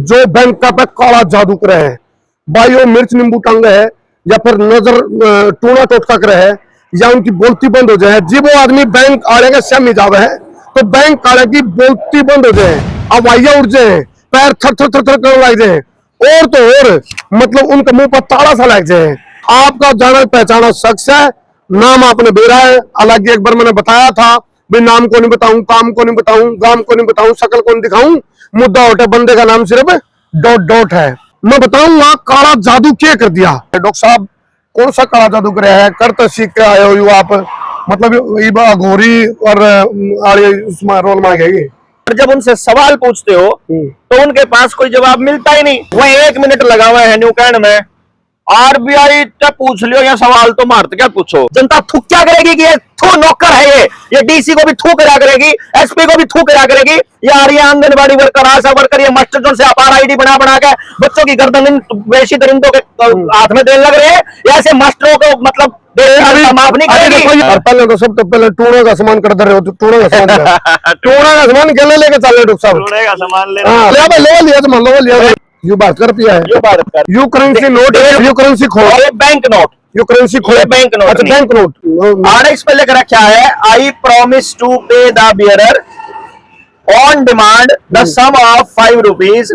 जो बैंक का पे काला जादू करे है भाई, वो मिर्च नींबू टांग है या फिर नजर टूना टोटका करे है या उनकी बोलती बंद हो जाए, जब वो आदमी बैंक आड़े के श्यामी जावे है तो बैंक आड़े की बोलती बंद हो जाए, हवाइया उड़ जाए, पैर थर थर थर थर करने लग जाए, और तो और मतलब उनके मुंह पर ताला सा लग जाए। आपका जाना पहचाना शख्स है, नाम आपने बेरा है, हालांकि एक बार मैंने बताया था भाई नाम को नहीं बताऊं, काम को नहीं बताऊं, गांव को नहीं बताऊं, शकल को नहीं दिखाऊं, मुद्दा उठे बंदे का नाम सिर्फ डॉट डॉट है। मैं बताऊंगा काला जादू क्या कर दिया। डॉक्टर साहब कौन सा काला जादू कर है, कर तो सीख के आए हो आप, मतलब घोरी और उसमें रोल मार गई। जब उनसे सवाल पूछते हो तो उनके पास कोई जवाब मिलता ही नहीं। वही 1 मिनट लगा हुआ है न्यू कैंड में, आरबीआई से पूछ लियो या सवाल तो मारते क्या पूछो। जनता थूक क्या करेगी कि ये थू नौकर है, ये डीसी को भी थू करा करेगी, एसपी को भी थू करा करेगी, ये आंगनबाड़ी वर्कर, आशा वर्कर, ये मास्टर जो से अपार आईडी बना बना के बच्चों की गर्दन वैसी दरिंदों के हाथ में देने लग रहे हैं, या ऐसे मास्टरों को मतलब माफ नहीं करेगी। पहले तो सब तो पहले टूणों का सामान कर दे रहे हो, टूणों का सामान टूणा का सामान क्या लेके चल रहे डॉक्टर साहब? टूणे का सामान ले लिया तो मान लो लिया। यू बात कर पिया है, you currency note, you currency खोलो, बैंक नोट, यू करेंसी खोलो, बैंक नोट। अच्छा बैंक नोट आरएक्स पे लिख रखा है, I promise to pay the bearer on demand the sum of 5 rupees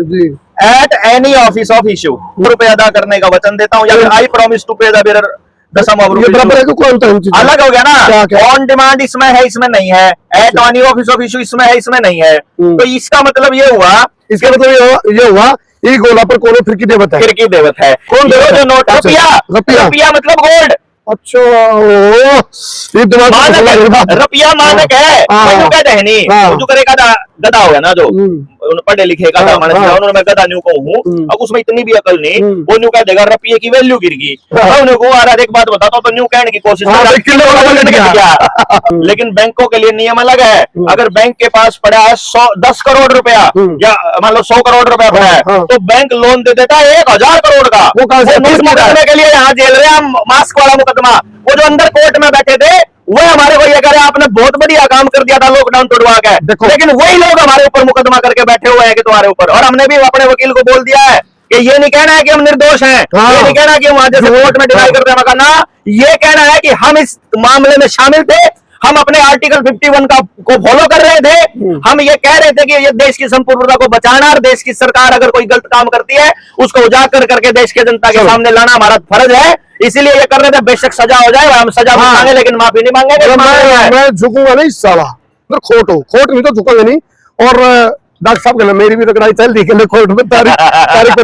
at any office of issue. रुपए अदा करने का वचन देता हूँ, या फिर I promise to pay the bearer the sum of rupees. अलग हो गया ना, ऑन डिमांड इसमें है, इसमें नहीं है, eight any office of issue इसमें है, इसमें नहीं है। तो इसका मतलब ये हुआ, इसका मतलब ये हुआ ये गोला पर कोनो फिरकी देवत है, फिरकी देवत है। कौन देवत जो नोट? रुपया, रुपया मतलब गोल्ड। अच्छा ये दिमाग रुपया मानक है, वो कहते हैं नहीं, जो करेगा गधा हो गया ना, जो पढ़े लिखे का उन्होंने मैं गधा न्यू कहूँ, अब उसमें इतनी भी अकल नहीं, वो न्यू कह देगा रुपये की वैल्यू गिर गई। एक बात बताता हूँ तो न्यू कहने की कोशिश लेकिन बैंकों के लिए नियम अलग है। अगर बैंक के पास पड़ा है 10 करोड़ रुपया या मान लो 100 करोड़ रुपया पड़ा है, तो बैंक लोन दे देता है 1000 करोड़ का। मुकदमे के लिए यहाँ जेल रहे हम, मास्क वाला मुकदमा। वो जो अंदर कोर्ट में बैठे थे वो हमारे को ये कह रहे हैं आपने बहुत बढ़िया काम कर दिया था लॉकडाउन तोड़वा के, लेकिन वही लोग हमारे ऊपर मुकदमा करके बैठे हुए हैं कि तुम्हारे ऊपर। और हमने भी अपने वकील को बोल दिया है कि ये नहीं कहना है कि हम निर्दोष हैं, ये नहीं कहना कि हम जैसे कोर्ट में डिनाई करते हैं, ना, ये कहना है कि हम इस मामले में शामिल थे, हम अपने आर्टिकल 51 को फॉलो कर रहे थे, हम ये कह रहे थे कि ये देश की संप्रभुता को बचाना, और देश की सरकार अगर कोई गलत काम करती है उसको उजागर करके देश के जनता के सामने लाना हमारा फर्ज है, इसीलिए ये कर रहे थे। बेशक सजा हो जाए, हम सजा मांगे लेकिन माफी नहीं मांगेंगे। मैं झुकूंगा नहीं साला, खोट हो, खोट नहीं तो झुकूंगा नहीं। और डॉक्टर साहब कहना मेरी भी रगड़ाई चल रही है कोर्ट में, तारीख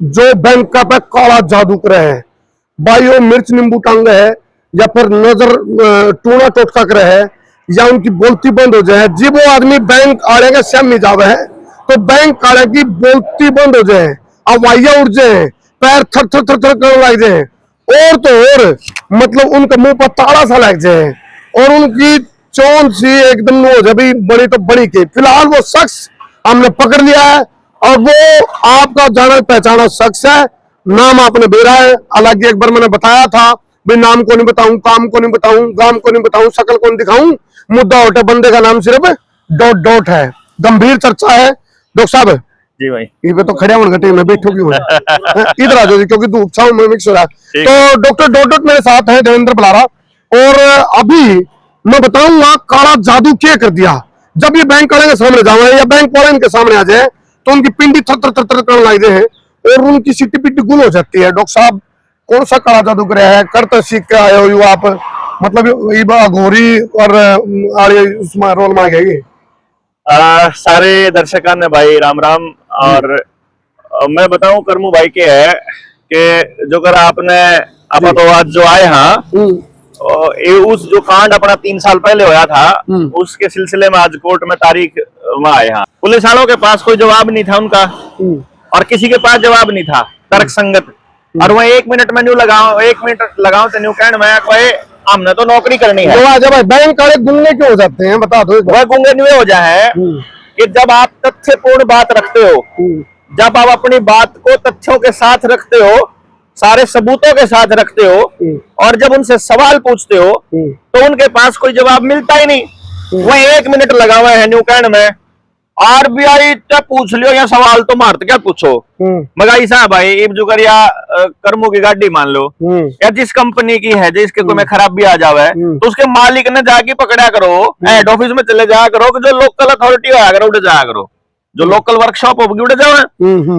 जो बैंक का पे काला जादू करे है भाई, वो मिर्च नींबू टांग है या फिर नजर टूना टोटका करे है या उनकी बोलती बंद हो जाए, जब वो आदमी बैंक आड़े के श्यामी जावे है तो बैंक आड़े की बोलती बंद हो जाए, हवाइया उड़ जाए, पैर थर थर थर थर करने लग जाए, और तो और मतलब उनके मुंह पर ताला सा लग जाए, और उनकी चोन सी एकदम हो जाए बड़ी तो बड़ी के। फिलहाल वो शख्स हमने पकड़ लिया है और वो आपका जाना पहचाना शख्स है, नाम आपने बेरा है, हालांकि एक बार मैंने बताया था भाई नाम को नहीं बताऊं, काम को नहीं बताऊं, गांव को नहीं बताऊं, शकल को नहीं दिखाऊं, मुद्दा उठे बंदे का नाम सिर्फ डॉट डॉट है। गंभीर चर्चा है डॉक्टर साहब जी भाई, ये तो खड़े होने घटे में बैठो क्यों इधर आ जाओ क्योंकि तू उत्साह में मिक्स हो रहा है। तो डॉक्टर डॉट डॉट मेरे साथ है देवेंद्र बलारा, और अभी मैं बताऊंगा काला जादू क्या कर दिया। जब ये बैंक वाले के सामने जाओ या बैंक वाले इनके सामने आ जाए तो उनकी पिंडी थर थर थर थर करने लगते हैं और उनकी सिटी पिटी गुल हो जाती है। डॉक्टर साहब कौन सा काला जादू कर है, कर तो सीख के आए हो आप, मतलब घोरी और उसमें रोल मार गई। सारे दर्शकों ने भाई राम राम। और मैं बताऊं करमू भाई के है कि जो कर आपने आप तो आज जो आए हाँ, उस जो कांड अपना 3 साल पहले होया था उसके सिलसिले में आज कोर्ट में तारीख में आए हाँ। पुलिस वालों के पास कोई जवाब नहीं था उनका, और किसी के पास जवाब नहीं था तर्क संगत। और वह 1 मिनट में न्यू लगाओ, 1 मिनट लगाओ तो न्यू कैंड में हमने तो नौकरी करनी है। जब बैंक वाले गुंगे क्यों हो जाते हैं बता दो। वह गुंगे न्यू हो जाए कि जब आप तथ्यपूर्ण बात रखते हो, जब आप अपनी बात को तथ्यों के साथ रखते हो, सारे सबूतों के साथ रखते हो, और जब उनसे सवाल पूछते हो तो उनके पास कोई जवाब मिलता ही नहीं। वही 1 मिनट लगा हुआ है न्यू कैंड में, आरबीआई से पूछ लियो या सवाल तो मारते क्या पूछो। मगर ऐसा है भाई, इब जो कर या कर्मों की गाड़ी मान लो या जिस कंपनी की है जिसके कोई में खराब भी आ जावे तो उसके मालिक ने जाके पकड़ा करो, हेड ऑफिस में चले जाया करो कि जो लोकल अथॉरिटी आया करो उड़ जाया करो, जो लोकल वर्कशॉप होगी उड़ जाओ।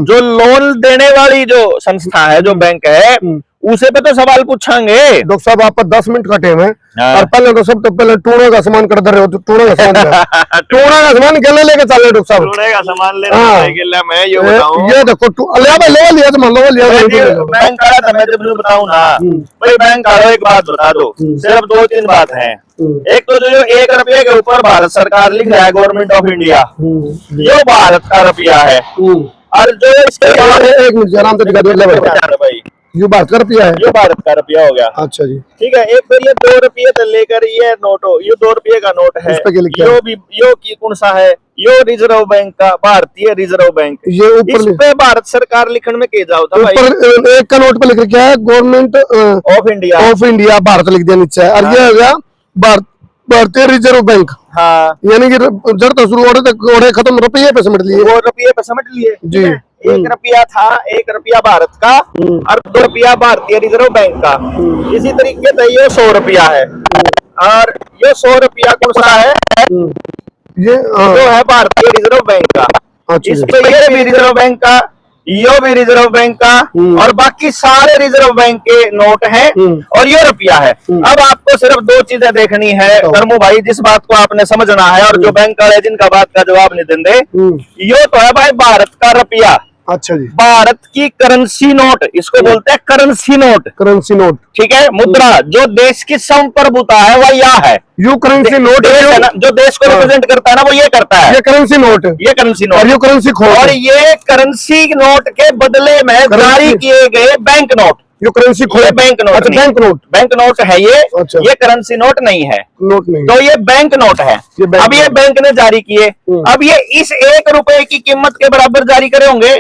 जो लोन देने वाली जो संस्था है, जो बैंक है, उसे पे तो सवाल पूछेंगे। डॉक्टर साहब आप 10 मिनट का टाइम है और पहले तो सब तो पहले टूणा का सामान कर दे रहे हो, तो टूणा का सामान टूणा का सामान गले लेके चल रहे डॉक्टर साहब। टूणे का सामान लेने मैं ये बताऊं, ये देखो ले लिया तो मान लो बैंक आ रहा था, मैं जब बताऊं ना भाई बैंक आ रहा, एक बात बता दो, सिर्फ 2-3 बात है। एक तो जो 1 रुपये के ऊपर भारत सरकार लिख रहा है गवर्नमेंट ऑफ इंडिया, ये भारत का रुपया है। और जो इसके एक मिनट आराम से दिखा दो भाई, ये भारत का रुपया है, ये भारत का रुपया हो गया। अच्छा जी ठीक है। एक फिर ये 2 रुपये से लेकर ये नोट हो, ये 2 रुपये का नोट है, यो भी यो की कौन सा है, यो रिजर्व बैंक का, भारतीय रिजर्व बैंक। ये ऊपर इस पे भारत सरकार लिखने में के जाओ था भाई, ऊपर एक का नोट पे लिख रखा है गवर्नमेंट ऑफ इंडिया भारत लिख दिया नीचे, और ये हो गया भारतीय रिजर्व बैंक। हाँ, यानी कि जड़ तो शुरू हो रहे खत्म रुपये पे समझ लिए, वो रुपये पे समझ लिए जी। 1 रुपया था, 1 रुपया भारत का और 2 रुपया भारतीय रिजर्व बैंक का। इसी तरीके से ये 100 रुपया है, और ये 100 रुपया कौन सा है, ये जो है भारतीय रिजर्व बैंक का। अच्छा, इस पे ये भी रिजर्व बैंक का, यो भी रिजर्व बैंक का, और बाकी सारे रिजर्व बैंक के नोट हैं, और ये रुपया है। अब आपको सिर्फ 2 चीजें देखनी है कर्मू भाई, जिस बात को आपने समझना है, और जो बैंक वाले जिनका बात का जवाब नहीं देंगे, यो तो है भाई भारत का रुपया। अच्छा जी, भारत की करेंसी नोट, इसको बोलते हैं करेंसी नोट। करेंसी नोट, ठीक है। मुद्रा जो देश की संप्रभुता है वह यह है, यू करेंसी नोट है ना, जो देश को रिप्रेजेंट करता है ना, वो ये करता है, ये करेंसी नोट, ये करेंसी नोट, और ये करेंसी खोट, और ये करेंसी नोट के बदले में जारी किए गए बैंक नोट, ये करेंसी खोट, बैंक नोट। अच्छा, बैंक नोट है ये, अच्छा। ये करेंसी नोट नहीं है, नोट नहीं, तो ये बैंक नोट है। अब ये बैंक ने जारी किए, अब ये इस 1 रुपए की कीमत के बराबर जारी करे होंगे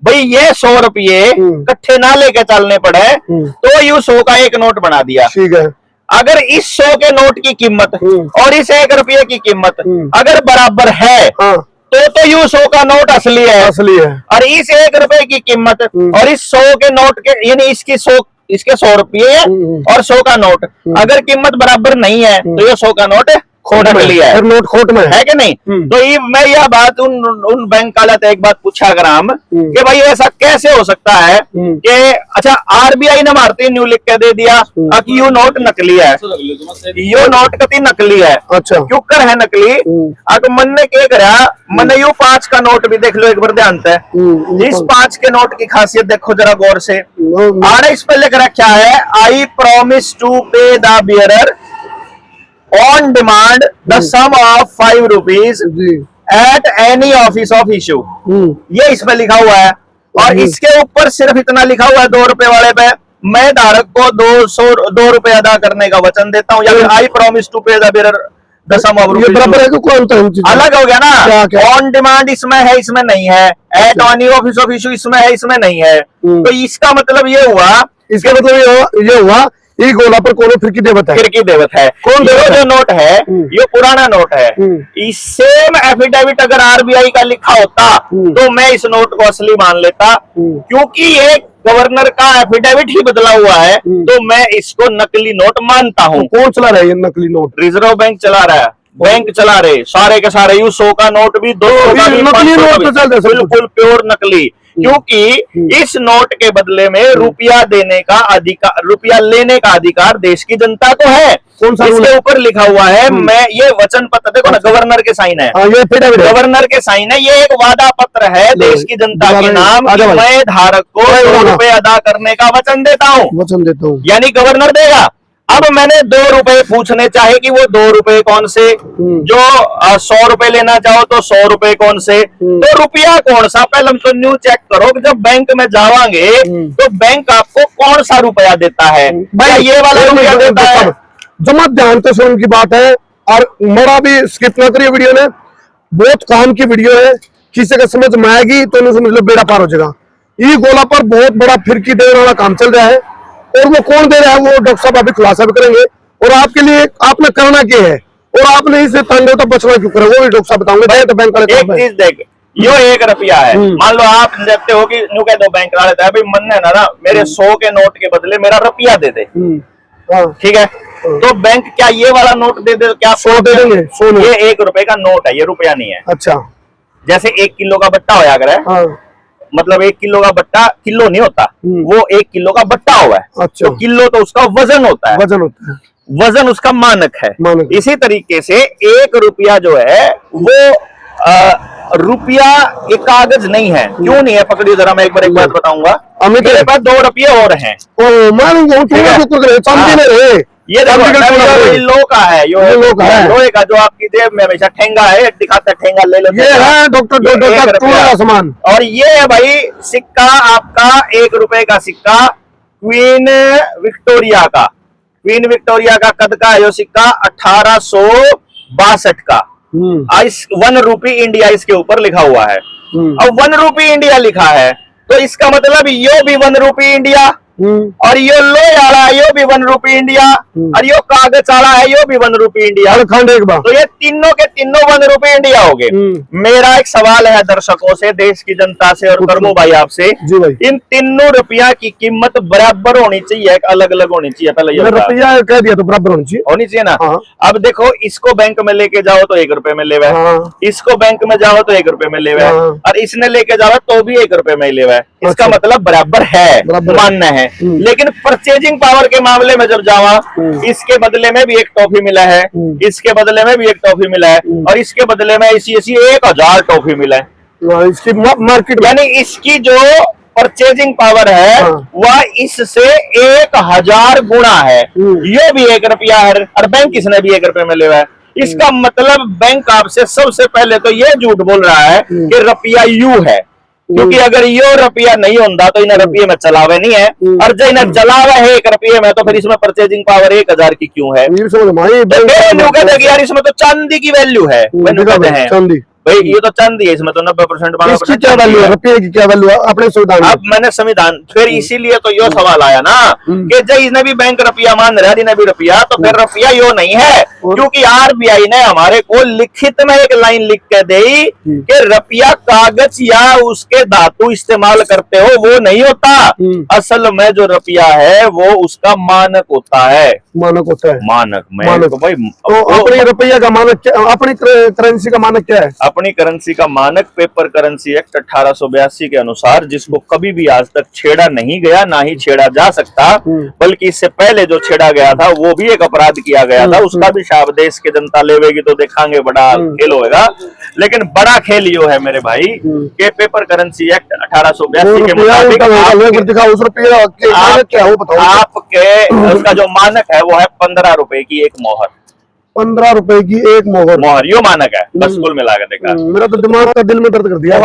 भाई। ये 100 रुपये इकट्ठे ना लेके चलने पड़े तो ये 100 का एक नोट बना दिया। ठीक है। अगर इस 100 के नोट की कीमत और इस 1 रुपये की कीमत अगर बराबर है, तो यू 100 का नोट असली है, और इस 1 रुपए की कीमत और इस 100 के नोट के, यानी इसके 100 रुपये और 100 का नोट अगर कीमत बराबर नहीं है तो ये 100 का नोट खोट में लिया है, नोट खोट में है कि नहीं। तो ये मैं यह बात उन बैंक वाला एक बात पूछा अगर हम कि भाई ऐसा कैसे हो सकता है कि अच्छा आरबीआई ने मारती न्यू लिख के दे दिया कि यू नोट नकली है, यो नोट कति नकली है। अच्छा, क्यों कर है नकली, अगर मन ने क्या करा, मैंने यू 5 का नोट भी देख लो एक बार ध्यान से। इस 5 के नोट की खासियत देखो जरा गौर से, आर इस पे लिख रखा है I promise to pay the bearer on demand the sum of 5 rupees at any office of issue। ये इसमें लिखा हुआ है, और इसके ऊपर सिर्फ इतना लिखा हुआ है 2 रुपए वाले पे, मैं धारक को 2 रुपए अदा करने का वचन देता हूँ, या फिर I promise to pay the bearer the sum of rupees. बराबर है, कौन अलग हो गया ना। ऑन डिमांड इसमें है, इसमें नहीं है। Eight any office of issue इसमें है, इसमें नहीं है। तो इसका मतलब ये हुआ, इसका मतलब ये हुआ ये गोला पर कोनो फिरकी देवत है, कौन जो नोट है ये पुराना नोट है। इस सेम एफिडेविट अगर आरबीआई का लिखा होता तो मैं इस नोट को असली मान लेता, क्योंकि ये गवर्नर का एफिडेविट ही बदला हुआ है, तो मैं इसको नकली नोट मानता हूँ। कौन चला रहा है ये नकली नोट? रिजर्व बैंक चला रहा है, बैंक चला रहे सारे के सारे। यू 100 का नोट भी, 200 का भी, नकली नोट बिल्कुल प्योर नकली, क्योंकि इस नोट के बदले में रुपया देने का अधिकार, रुपया लेने का अधिकार देश की जनता को है। कौन सा इसके ऊपर लिखा हुआ है, मैं ये वचन पत्र देखो ना, गवर्नर के साइन है, गवर्नर के साइन है, ये एक वादा पत्र है देश की जनता के नाम, मैं धारक को 2 रुपए अदा करने का वचन देता हूँ, यानी गवर्नर देगा। अब मैंने 2 रुपए पूछने चाहे कि वो 2 रुपए कौन से, जो 100 रुपए लेना चाहो तो 100 रुपए कौन से, तो रुपया कौन सा, पहले हम तो न्यू चेक करो कि जब बैंक में जावांगे तो बैंक आपको कौन सा रुपया देता है, भाई ये वाला रुपया देता है। जमा ध्यान से सुन की बात है, और मेरा भी स्किप ना करिए, वीडियो ने बहुत काम की वीडियो है, किसी का समझ में आएगी तो नहीं समझ लो बेड़ा पार हो जाएगा। ये गोला पर बहुत बड़ा फिरकी देने वाला काम चल रहा है, और वो कौन दे रहा है वो डॉक्टर साहब अभी खुलासा भी करेंगे, और आपके लिए आपने करना क्या है और आपने इसे तंगे तो बचना क्यों करे, वो भी डॉक्टर साहब बताऊंगे। तो बैंक वाले एक चीज देख, यो 1 रुपया है, मान लो आप देखते हो कि न्यू कह दो बैंक वाले तो अभी मन है ना मेरे 100 के नोट के बदले मेरा रुपया दे दे, ठीक है, तो बैंक क्या ये वाला नोट दे दे, क्या 100 दे देंगे? 100 ये 1 रुपए का नोट है, ये रुपया नहीं है। अच्छा, जैसे 1 किलो का बट्टा होया करे, मतलब 1 किलो का बट्टा किलो नहीं होता, वो 1 किलो का बट्टा हुआ है। अच्छा, तो किलो तो उसका वजन होता है, वजन होता है, वजन उसका मानक है। मानक। इसी तरीके से 1 रुपया जो है वो रुपया एक कागज नहीं है। क्यों नहीं है, पकड़िए जरा, मैं एक बात बताऊंगा। मेरे पास 2 रुपये और हैं। चांदी में रहे, ये लो का है, लोहे का, जो आपकी जेब में हमेशा ठेंगा है, दिखाता ठेंगा ले लो, ये है डॉक्टर सामान। और ये है भाई सिक्का आपका 1 रुपए का सिक्का, क्वीन विक्टोरिया का, क्वीन विक्टोरिया का कद का है यो सिक्का 1862 का। 1 रुपी इंडिया इसके ऊपर लिखा हुआ है। अब 1 रुपी इंडिया लिखा है तो इसका मतलब यो भी 1 रुपी इंडिया, और यो लोहे वाला है यो भी 1 रुपी इंडिया, और यो कागज वाला है यो भी 1 रुपी इंडिया। तो ये तीनों के तीनों 1 रुपी इंडिया हो गए। मेरा एक सवाल है दर्शकों से, देश की जनता से और करमू भाई आपसे, इन तीनों रुपया की कीमत बराबर होनी चाहिए, अलग अलग होनी चाहिए? पहले ये रुपया कह दिया तो बराबर होनी चाहिए ना। अब देखो, इसको बैंक में लेके जाओ तो 1 रुपए में लेवा है, इसको बैंक में जाओ तो 1 रुपए में लेवा है, और इसने लेके जाओ तो भी 1 रुपए में लेवा है। इसका मतलब बराबर है, मानना है। लेकिन परचेजिंग पावर के मामले में जब जावा, इसके बदले में भी एक टॉफी मिला है, इसके बदले में भी एक टॉफी मिला है, और इसके बदले में ऐसी 1000 टॉफी मिला है। इसकी मार्केट, यानी इसकी जो परचेजिंग पावर है वह इससे 1000 गुना है। ये भी 1 रुपया है, और बैंक इसने भी 1 रुपए में लेवा है। इसका मतलब बैंक आपसे सबसे पहले तो ये झूठ बोल रहा है कि रुपया यू है, क्योंकि अगर यो रुपया नहीं होता तो इन्हें रुपये में चलावे नहीं है, और जो इन्हें चलावे है 1 रुपये में, तो फिर इसमें परचेजिंग पावर 1000 की क्यों है? कहते हैं यार इसमें तो चांदी की वैल्यू है, कहते हैं भाई ये तो चांदी है, इसमें तो 90% क्या वैल्यू है, रुपये की क्या वैल्यू है अपने संविधान? अब मैंने संविधान, फिर इसीलिए तो यो सवाल आया ना कि जब इसने भी बैंक रुपया मान रहा है, इन्हें भी रुपया, तो फिर रुपया यो नहीं है, क्योंकि आरबीआई ने हमारे को लिखित में एक लाइन लिख के दी कि रुपया कागज या उसके धातु इस्तेमाल करते हो वो नहीं होता, असल में जो रुपया है वो उसका मानक होता है। मानक होता है, मानक भाई। तो अपने रुपया का मानक क्या, अपनी करेंसी का मानक क्या है? अपनी करेंसी का मानक पेपर करेंसी एक्ट 1882 के अनुसार, जिसको कभी भी आज तक छेड़ा नहीं गया, ना ही छेड़ा जा सकता, बल्कि इससे पहले जो छेड़ा गया था वो भी एक अपराध किया गया था, उसका भी शाब देश की जनता लेवेगी तो देखांगे, बड़ा खेल होगा। लेकिन बड़ा खेल यो है मेरे भाई के पेपर करेंसी एक्ट 1882 के मुताबिक आपके उसका जो मानक है वो है 15 रुपए की एक मोहर। 15 रुपए की एक मोहर, यो मानक है बस कुल मिला के देखा। मेरा तो दिमाग का दिल में दर्द कर दिया,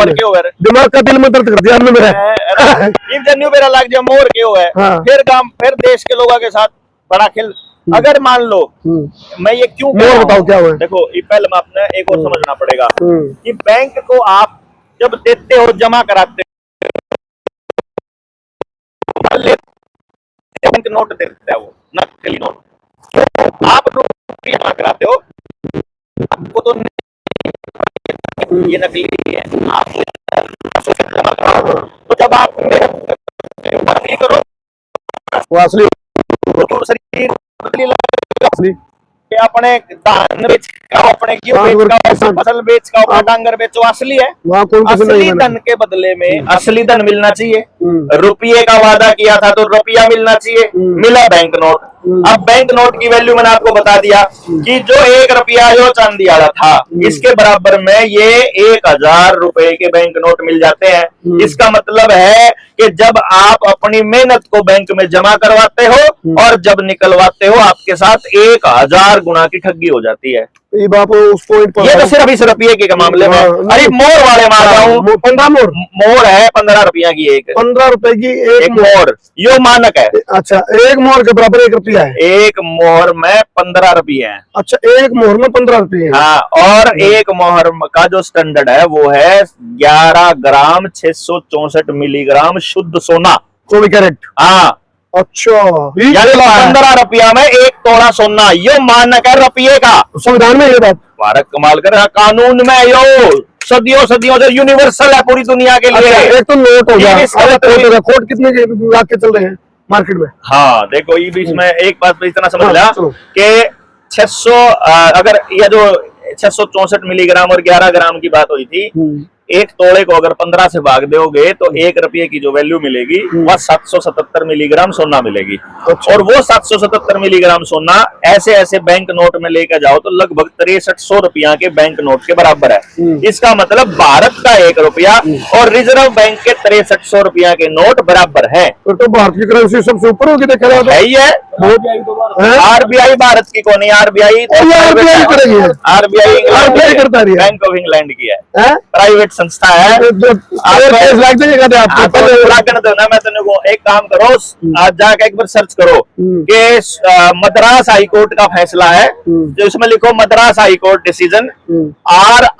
दिमाग का दिल में दर्द कर दिया हमने मेरा मेरा लग जाए मोहर क्यों है। फिर देश के लोगों के साथ बड़ा खेल। अगर मान लो मैं ये क्यों बताओ क्या हुआ? देखो पहले में आपने एक और समझना पड़ेगा कि बैंक को आप जब देते हो, जमा कराते हो, बैंक नोट देता है, वो नकली नोट, आप जमा कराते हो, आपको तो ये नकली है, आप जमा कराओ, तो जब आप करो वो असली अपने धान बेच का, अपने गेहूं बेच का, फसल बेच का, अपना डांगर बेचो, असली है। असली धन के बदले में असली धन मिलना चाहिए। रुपये का वादा किया था तो रुपया मिलना चाहिए, मिला बैंक नोट। अब बैंक नोट की वैल्यू मैंने आपको बता दिया कि जो 1 रुपया जो चांदी वाला था, इसके बराबर में ये 1000 रुपए के बैंक नोट मिल जाते हैं। इसका मतलब है कि जब आप अपनी मेहनत को बैंक में जमा करवाते हो और जब निकलवाते हो, आपके साथ 1000 गुना की ठगी हो जाती है। ये तो सिर्फ इस रुपये के मामले में। अरे मोर वाले मार रहा हूँ, 15 मोर है 15 रुपया की एक, 15 रुपए की एक मोर, यो मानक है। अच्छा, एक मोहर के बराबर 1 रुपया है? एक मोहर में 15 रुपये है। अच्छा, एक मोहर में 15 रुपये? हाँ, और एक मोहर का जो स्टैंडर्ड है वो है 11 ग्राम 664 मिलीग्राम शुद्ध सोना, 24 कैरेट। हाँ, अच्छा, यानी 15 रुपया में 1 तोला सोना, यो मानक है रुपये का। संविधान में ये बात भारत कमाल कर रहा, कानून में यो सदियों सदियों से यूनिवर्सल है पूरी दुनिया के लिए। अच्छा, एक तो नोट हो गया, कोट कितने के लाके चल रहे हैं मार्केट में? हाँ देखो, ये बीच में एक बात तो इतना समझ लिया कि 600 अगर ये जो 664 मिलीग्राम और 11 ग्राम की बात हुई थी, एक तोड़े को अगर 15 से भाग दोगे तो 1 रुपये की जो वैल्यू मिलेगी वह 777 मिलीग्राम सोना मिलेगी। और वो 777 मिलीग्राम सोना ऐसे ऐसे बैंक नोट में लेकर जाओ तो लगभग 6300 रुपया के बैंक नोट के बराबर है। इसका मतलब भारत का 1 रुपया और रिजर्व बैंक के 6300 रुपया के नोट बराबर है। तो भारत की करेंसी सबसे ऊपर होगी, देखा जाए तो है ही है। आरबीआई भारत की कौन है? आरबीआई करेगी, आरबीआई करता है, बैंक ऑफ इंग्लैंड की है, प्राइवेट संस्था है। लाग देगा ना, मैं तेने को एक काम करो, आज जाके एक बार सर्च करो कि मद्रास हाई कोर्ट का फैसला है, जो इसमें लिखो Madras high court decision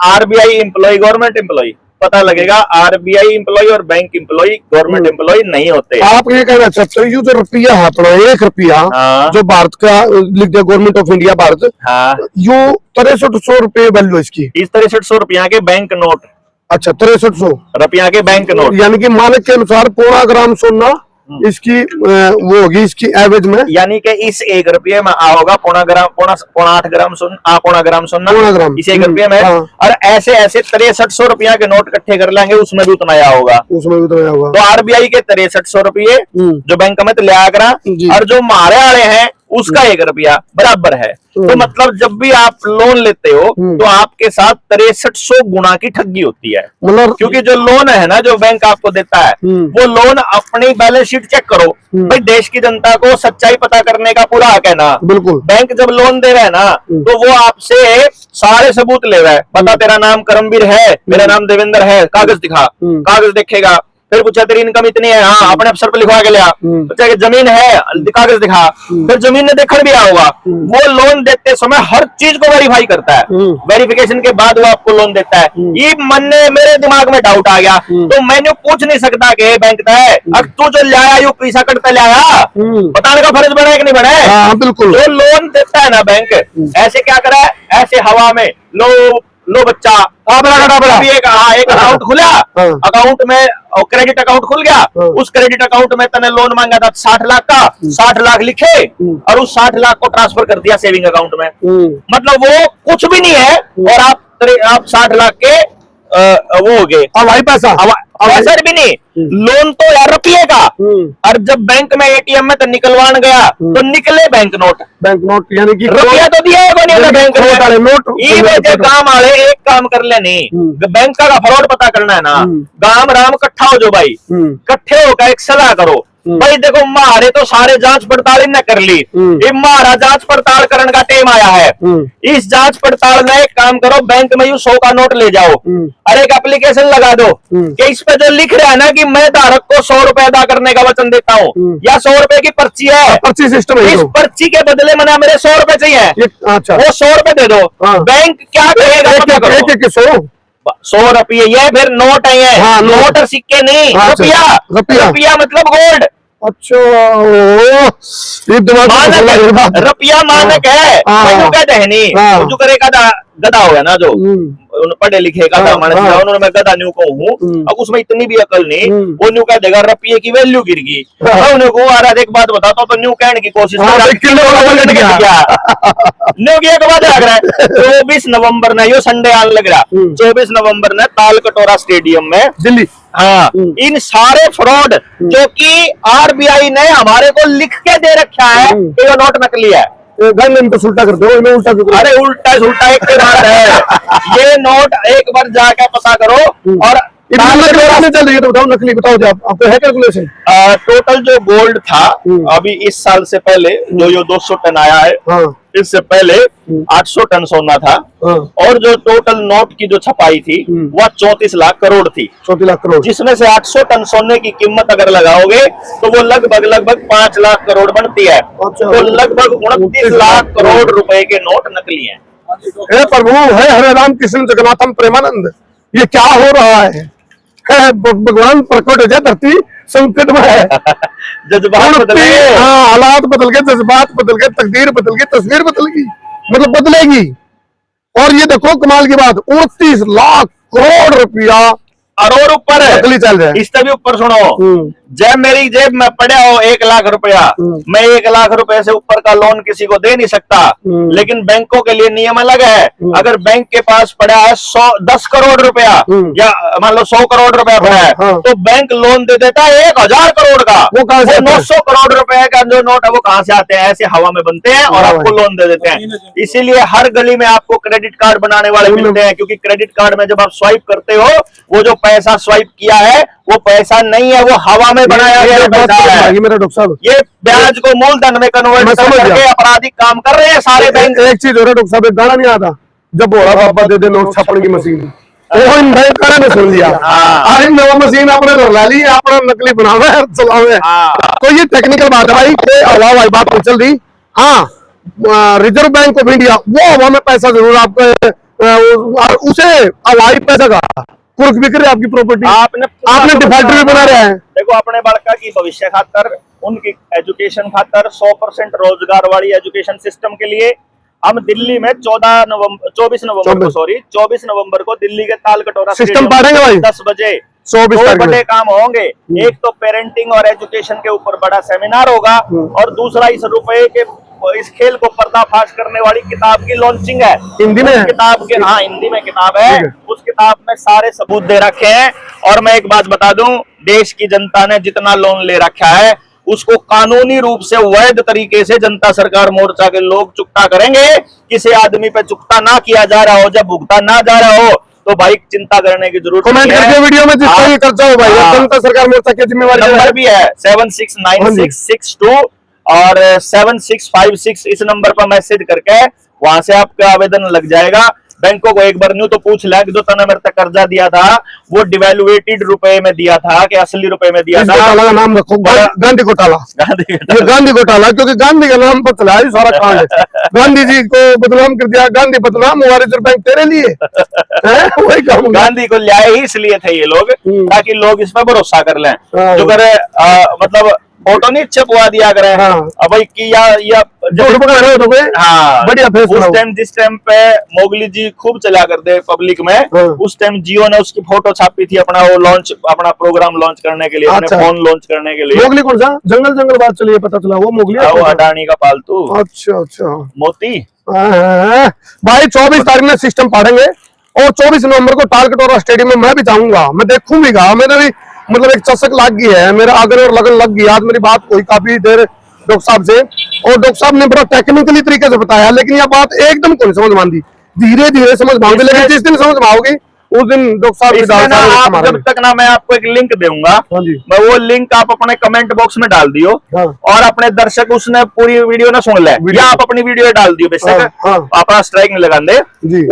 RBI employ government employ, पता लगेगा आरबीआई एम्प्लॉय और बैंक एम्प्लॉय गवर्नमेंट एम्प्लॉय नहीं होते। आप ये कहना चाहते हो, ये जो रुपया है अपना 1 रुपया जो भारत का लिख दिया गवर्नमेंट ऑफ इंडिया भारत, यो 6300 रुपये वैल्यू इसकी, इस 6300 रुपया के बैंक नोट। अच्छा, 6300 रुपया के बैंक नोट, यानी कि मानक के अनुसार 1.25 ग्राम सोना इसकी वो होगी इसकी एवरेज में, यानी कि इस 1 रुपये में होगा 0.8 ग्राम सोना, 0.5 ग्राम सोना इस 1 रुपये में। और ऐसे ऐसे 6300 रुपया के नोट इकट्ठे कर लेंगे, उसमें भी उतना होगा, तो आरबीआई के 6300 रुपये जो बैंक में तो लिया करा, और जो मारे वाले हैं उसका 1 रुपया बराबर है। तो मतलब जब भी आप लोन लेते हो तो आपके साथ 6300 गुना की ठगी होती है। मतलब क्योंकि जो लोन है ना, जो बैंक आपको देता है, वो लोन अपनी बैलेंस शीट चेक करो भाई, देश की जनता को सच्चाई पता करने का पूरा हक है ना। बिल्कुल, बैंक जब लोन दे रहा है ना तो वो आपसे सारे सबूत ले रहा है, बता तेरा नाम करमवीर है, मेरा नाम देवेंद्र है, कागज दिखा, कागज देखेगा, फिर पूछा तेरी इनकम इतनी है, हाँ अपने अफसर पर लिखवा के लिया, पूछा कि जमीन है, कागज दिखा, फिर जमीन ने देखा भी होगा। वो लोन देते समय हर चीज को वेरीफाई करता है, वेरिफिकेशन के बाद वो आपको लोन देता है। ये मन में मेरे दिमाग में डाउट आ गया, तो मैंने पूछ नहीं सकता कि बैंक है अब तू जो लाया यू पैसा कटता लाया, बताने का फर्ज बना है कि नहीं बना है? बिल्कुल। जो लोन देता है ना बैंक, ऐसे क्या करा है, ऐसे हवा में लो बच्चा एक अकाउंट खुला, अकाउंट में क्रेडिट अकाउंट खुल गया, उस क्रेडिट अकाउंट में तने लोन मांगा था 60 लाख का, 60 लाख लिखे और उस 60 लाख को ट्रांसफर कर दिया सेविंग अकाउंट में। मतलब वो कुछ भी नहीं है और आप 60 लाख के वो हो गए, हवाई पैसा पैसा भी नहीं, लोन तो यार रुपये का। और जब बैंक में एटीएम में तो निकलवान गया तो निकले बैंक नोट यानी कि रुपया तो दिया है बैंक नोट। ये काम वाले एक काम कर ले, नहीं बैंक का फ्रॉड पता करना है ना, गांव राम इकट्ठा हो जो भाई, इकट्ठे होकर एक सलाह करो भाई। देखो मारे तो सारे जांच पड़ताल ने कर ली, मारा जांच पड़ताल करने का टाइम आया है। इस जांच पड़ताल में एक काम करो, बैंक में 100 का नोट ले जाओ और एक एप्लीकेशन लगा दो कि इस पे जो लिख रहा है ना कि मैं धारक को 100 रुपए अदा करने का वचन देता हूँ, या 100 रुपए की पर्ची है, पर्ची सिस्टम है, इस पर्ची के बदले मैंने मेरे 100 रुपए चाहिए, अच्छा वो 100 रुपए दे दो। बैंक क्या कहेगा? 100 रुपये, ये फिर नोट है, नोट और सिक्के नहीं, रुपया मतलब गोल्ड। अच्छा, रुपया मानक है, कहते हैं नहीं जो करेगा गधा हो गया ना, जो पढ़े लिखे गधा मानस, उन्होंने मैं गधा न्यू को हूँ, अब उसमें इतनी भी अकल नहीं, वो न्यू कह देगा रुपये की वैल्यू गिर गई। उन्होंने को आ रहा एक बात बताता हूँ तो न्यू कहने की कोशिश न्यू की एक बात लग रहा है 24 नवंबर ने, यो संडे आने लग रहा 24 नवंबर ने ताल कटोरा स्टेडियम में दिल्ली, हाँ इन सारे फ्रॉड जो कि आरबीआई ने हमारे को लिख के दे रखा है कि ये नोट नकली है, तो उल्टा कर दो, उल्टा अरे उल्टा सुल्टा एक बात है। ये नोट एक बार जाकर पता करो। और चल रही है तो बताओ, नकली बताओ जो आप है कैलकुलेशन। टोटल जो गोल्ड था अभी इस साल से पहले जो 200 टन आया है, इससे पहले 800 टन सोना था, और जो टोटल नोट की जो छपाई थी वह 34 लाख करोड़ थी, 34 लाख करोड़, जिसमें से 800 टन सोने की कीमत अगर लगाओगे तो वो लगभग 5 लाख करोड़ बनती है। तो लगभग 29 लाख करोड़ रुपए के नोट नकली हैं। हे प्रभु, हे हरे राम कृष्ण जगन्नाथम प्रेमानंद, ये क्या हो रहा है? भगवान प्रकट हो जाए, धरती संकट में है। जज्बात बदल गए। हाँ, हालात बदल गए, जज्बात बदल गए, तकदीर बदल गई, तस्वीर बदल गई, मतलब बदलेगी। और ये देखो कमाल की बात, 29 लाख करोड़ रुपया और ऊपर नकली चल रहा है। इससे भी ऊपर सुनो, जब मेरी जेब में पड़ा हो 1 लाख रुपया, मैं 1 लाख रुपए से ऊपर का लोन किसी को दे नहीं सकता, लेकिन बैंकों के लिए नियम अलग है। अगर बैंक के पास पड़ा है 10 करोड़ रुपया या मान लो 100 करोड़ रुपया पड़ा है, तो बैंक लोन दे देता है 1000 करोड़ का। वो कहां से 900 करोड़ रुपए का जो नोट है वो कहां से आते हैं? ऐसे हवा में बनते हैं और आपको लोन दे देते हैं। इसीलिए हर गली में आपको क्रेडिट कार्ड बनाने वाले मिलते हैं, क्योंकि क्रेडिट कार्ड में जब आप स्वाइप करते हो, वो जो पैसा स्वाइप किया है वो पैसा नहीं है, वो हवा में बनाया गया पैसा है। मेरा डॉक्टर साहब, ये ब्याज को मूलधन में कन्वर्ट करके आपराधिक काम कर रहे हैं सारे बैंक। एक चीज हो रहा है डॉक्टर साहब, एक गाना नहीं आता, जब बोला पापा दे दे नोट छापने की मशीन, वो इन बैंक वाले ने सुन लिया, अरे नवा मशीन आपने ला ली, अपना नकली बनावे चलावे। तो ये टेक्निकल बात है भाई, हवा भाई बात नहीं चल रही। हाँ, रिजर्व बैंक ऑफ इंडिया वो हवा में पैसा जरूर आपको, उसे हवाई पैसा का कुर्क भी करे आपकी प्रॉपर्टी, आपने डिफॉल्टर भी बना रहा है। देखो अपने बड़का की भविष्य खातर, उनकी एजुकेशन खातर 100% रोजगार वाली एजुकेशन सिस्टम के लिए हम दिल्ली में 24 नवंबर को दिल्ली के तालकटोरा सिस्टम पढ़ेंगे भाई 10 बजे 2 बड़े काम होंगे। एक तो पेरेंटिंग और एजुकेशन के ऊपर बड़ा सेमिनार होगा, और दूसरा इस रुपए के इस खेल को पर्दाफाश करने वाली किताब की लॉन्चिंग है। हिंदी में किताब के, हाँ हिंदी में किताब है, उस किताब में सारे सबूत दे रखे हैं। और मैं एक बात बता दूं, देश की जनता ने जितना लोन ले रखा है उसको कानूनी रूप से वैध तरीके से जनता सरकार मोर्चा के लोग चुकता करेंगे। किसी आदमी पे चुकता ना किया जा रहा हो, जब भुगता ना जा रहा हो, तो भाई चिंता करने की जरूरत नहीं है। कमेंट करके वीडियो में जिसका ये खर्चा हो भाई, जनता सरकार मोर्चा की जिम्मेवारी। नंबर भी है 769662 और 7656, इस नंबर पर मैसेज करके वहां से आपका आवेदन लग जाएगा। बैंकों को एक बार न्यू तो पूछ लें कि जो तने मेरे तक कर्जा दिया था वो डिवेल्युएटेड रुपए में दिया था कि असली रुपए में दिया था। घोटाला का नाम रखो, गांधी घोटाला। गांधी घोटाला, क्योंकि गांधी का नाम पर चला है सारा कांड। गांधी जी को बदनाम कर दिया, गांधी बदनाम हुआ, रिजर्व बैंक तेरे लिए वही कहूंगा। गांधी को लाए ही इसलिए थे ये लोग, ताकि लोग इस पर भरोसा कर लें। जो करे मतलब फोटो नहीं छपवा दिया करें। अब भाई किया या हाँ, बढ़िया उस टाइम जिस टाइम पे मोगली जी खूब चला करते पब्लिक में, उस टाइम जियो ने उसकी फोटो छापी थी अपना वो लॉन्च, अपना प्रोग्राम लॉन्च करने के लिए, अपने फोन लॉन्च करने के लिए। मोगली कौन सा? जंगल बात चलिए पता चला वो मोगली, वो अडानी का पालतू। अच्छा मोती भाई 24 तारीख में सिस्टम पढ़ेंगे, और 24 नवंबर को तालकटोरा स्टेडियम में मैं भी जाऊंगा, मैं देखूंगा। मैंने भी मतलब एक चस्क लग गई है, मेरा आग्रह और लगन लग गई। आज मेरी बात हुई काफी देर डॉक्टर साहब से, और डॉक्टर साहब ने बड़ा टेक्निकली तरीके से बताया, लेकिन यह बात एकदम को नहीं समझ में आती, धीरे धीरे समझ में आऊंगी। लेकिन जिस दिन समझ में आओगी उस दिन डॉक्टर साहब जब तक ना मैं आपको एक लिंक दूंगा, मैं वो लिंक आप अपने कमेंट बॉक्स में डाल दियो, और अपने दर्शक उसने पूरी वीडियो ना सुन ले, या आप अपनी वीडियो डाल दियो, बेशक अपना स्ट्राइक नहीं लगा दे,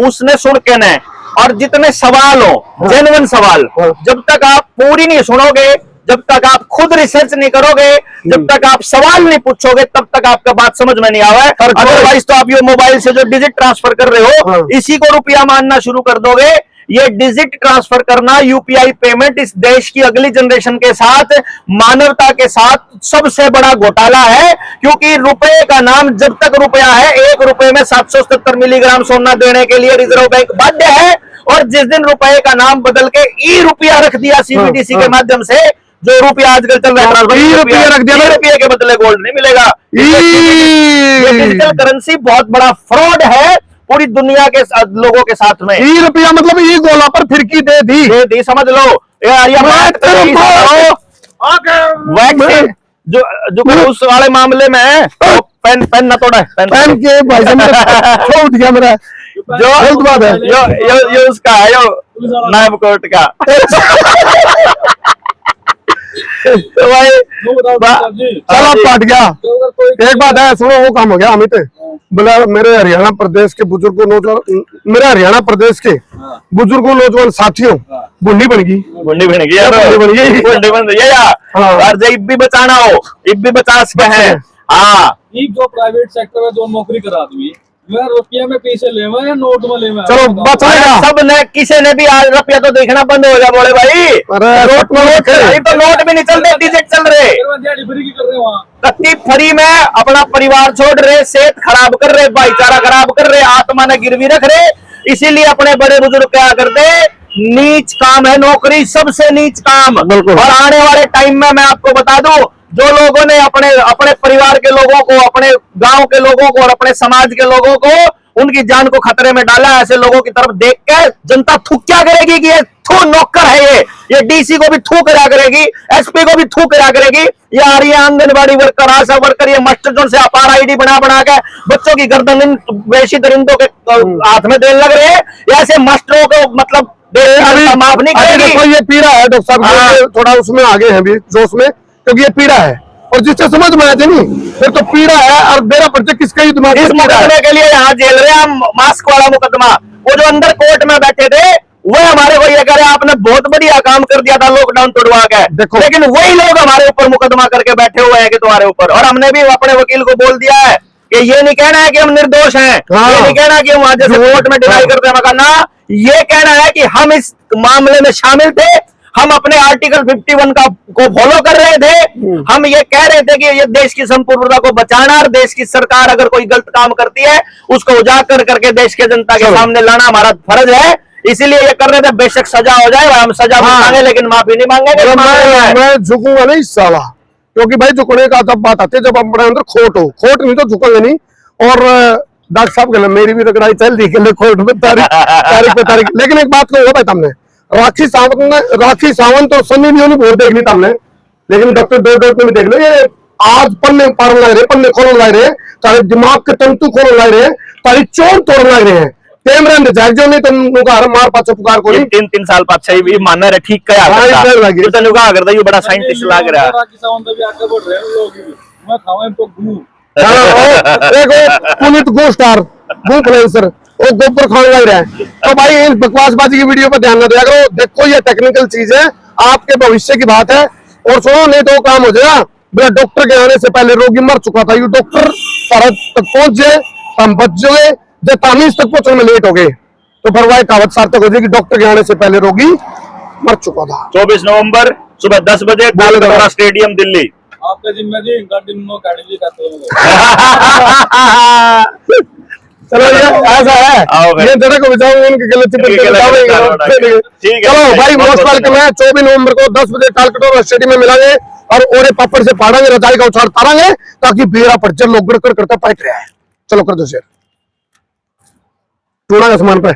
उसने सुन के न, और जितने सवाल हो जेन्युइन सवाल, जब तक आप पूरी नहीं सुनोगे, जब तक आप खुद रिसर्च नहीं करोगे, जब तक आप सवाल नहीं पूछोगे, तब तक आपका बात समझ में नहीं आवा है। अदरवाइज तो आप ये मोबाइल से जो डिजिट ट्रांसफर कर रहे हो, इसी को रुपया मानना शुरू कर दोगे। ये डिजिट ट्रांसफर करना, यूपीआई पेमेंट इस देश की अगली जनरेशन के साथ, मानवता के साथ सबसे बड़ा घोटाला है, क्योंकि रुपए का नाम जब तक रुपया है, 1 रुपए में 777 मिलीग्राम सोना देने के लिए रिजर्व बैंक बाध्य है। और जिस दिन रुपए का नाम बदल के ई रुपया रख दिया सीबीडीसी के माध्यम से, जो रुपया आजकल चल रहा है, रुपया रख दिया, रुपये के बदले गोल्ड नहीं मिलेगा। ये डिजिटल करेंसी बहुत बड़ा फ्रॉड है पूरी दुनिया के लोगों के साथ में। ई रुपया मतलब ई गोला पर फिरकी दे दी, समझ लो। जो उस वाले मामले में है, तो पेन ना तोड़ा, पेन के भाई से उठ गया मेरा, जो बात है यो उसका है, यो नायब कोर्ट का। तो भाई चलो पट गया। एक बात है, सुनो, वो काम हो गया अमित, बोला मेरे हरियाणा प्रदेश के बुजुर्गों नौजवान, मेरे हरियाणा प्रदेश के बुजुर्गों नौजवान साथियों, बुंडी बन गई यार, बुंडी बन गई यार। इब भी बचाना हो, इब भी बचा सकते हैं। हाँ, जो प्राइवेट सेक्टर में जो नौकरी करा दी, मैं रुपये में पैसे लेवा या नोट में लेवा? चलो बचाएगा सब ने किसी ने भी आज रुपया तो देखना बंद हो गया बोले भाई। अरे तो नोट भी नहीं चलते, डिजिट चल रहे। फिर मैं दिहाड़ी फ्री की कर रहे वहाँ। कत्ती फ्री में अपना परिवार छोड़ रहे, सेहत खराब कर रहे, भाईचारा खराब कर रहे, आत्मा ने गिरवी रख रहे। इसीलिए अपने बड़े बुजुर्ग क्या करते, नीच काम है नौकरी, सबसे नीच काम। और आने वाले टाइम में मैं आपको बता दूं, जो लोगों ने अपने अपने परिवार के लोगों को, अपने गांव के लोगों को और अपने समाज के लोगों को, उनकी जान को खतरे में डाला, ऐसे लोगों की तरफ देख के जनता थूक क्या करेगी कि ये थू नौकर है, ये डीसी को भी थू करा करेगी, एसपी को भी थू करा करेगी। ये आ रही है आंगनबाड़ी वर्कर, आशा वर्कर, ये मास्टर जोन से अपार आईडी बना बना के बच्चों की गर्दन बेशी दरिंदों के हाथ में देने लग रहे हैं। ऐसे मास्टरों को मतलब माफ नहीं करेगी। देखो ये पीड़ा है डॉक्टर साहब, थोड़ा उसमें आगे है अभी जोश में, क्योंकि ये पीड़ा है और जिससे समझ में आती नहीं फिर तो पीड़ा है। और मेरा परिचय किसका ही दिमाग इस मुकदमे के लिए यहाँ जेल रहे हम, मास्क वाला मुकदमा। वो जो अंदर कोर्ट में बैठे थे वो हमारे को ये कह रहे आपने बहुत बढ़िया काम कर दिया था लॉकडाउन तोड़वा के, लेकिन वही लोग हमारे ऊपर मुकदमा करके बैठे हुए हैं कि तुम्हारे ऊपर। और हमने भी अपने वकील को बोल दिया है कि ये नहीं कहना है कि हम निर्दोष हैं, ये नहीं कहना कि हम वहां जैसे कोर्ट में डिनाई करते हैं मगर ना, ये कहना है कि हम इस मामले में शामिल थे, हम अपने आर्टिकल 51 को फॉलो कर रहे थे। हम ये कह रहे थे कि ये देश की संप्रभुता को बचाना और देश की सरकार अगर कोई गलत काम करती है उसको उजागर करके देश के जनता के सामने लाना हमारा फर्ज है। इसीलिए ये कर रहे थे, बेशक सजा हो जाए, हम सजा मांगे लेकिन माफी नहीं मांगेंगे। मैं झुकूंगा नहीं इस साला, क्योंकि भाई झुकने का तब बात आती है जब अपने अंदर खोट हो, खोट नहीं तो झुकेंगे नहीं। और डॉक्टर साहब कहले मेरी भी रगड़ाई चल रही है कोर्ट में तारीख पे तारीख। लेकिन एक बात को भाई तुमने राखी सावंत और सनी लियोनी बहुत देख ली तुमने, लेकिन डॉक्टर डॉट में देख लो, ये आज पन्ने पार लग रहे, पन्ने खोलने लग रहे, तारे दिमाग के तंतु खोलने लग रहे, तारी चोर तोड़ने लग रहे हैं। कैमरा ने जाग जो नहीं तुम हर मार पाछे पुकार को 3 साल पाछे भी मानना रे ठीक कया करता तने का करता ये बड़ा साइंटिस्ट लाग रहा है। राखी सावंत भी आगे बढ़ रहे हैं लोग भी, मैं खाऊं तो घूम देखो पुनीत गो स्टार गो इन्फ्लुएंसर वो गोबर खाने लग रहा है। तो भाई इन बकवासबाजी की वीडियो पर ध्यान न दिया करो, देखो ये टेक्निकल चीज है, आपके भविष्य की बात है। और सुनो नहीं तो काम हो जाएगा, बिना डॉक्टर के आने से पहले रोगी मर चुका था, यू डॉक्टर भारत तक पहुंच जाए हम बच गए, जब तामीज तक पहुंचने में लेट हो गए तो फिर वह कहावत सार्थक हो जाएगी, डॉक्टर के आने से पहले रोगी मर चुका था। 24 नवंबर सुबह 10 बजे गोलगोला स्टेडियम दिल्ली। आपके जिम्मे जी गाड़ी चलो ये ऐसा है, ये जरा को बचाओ उनके गलत चलो भाई मोस्ट वेलकम है। 24 नवंबर को 10 बजे टालकटोरा स्टेडियम में मिलांगे और ओरे पापड़ से फाड़ेंगे, रजाई का उछाड़ तारेंगे ताकि बेरा पर जल लोग गड़कर करता पाइट रहा है। चलो कर दो शेयर टूना का सामान पे।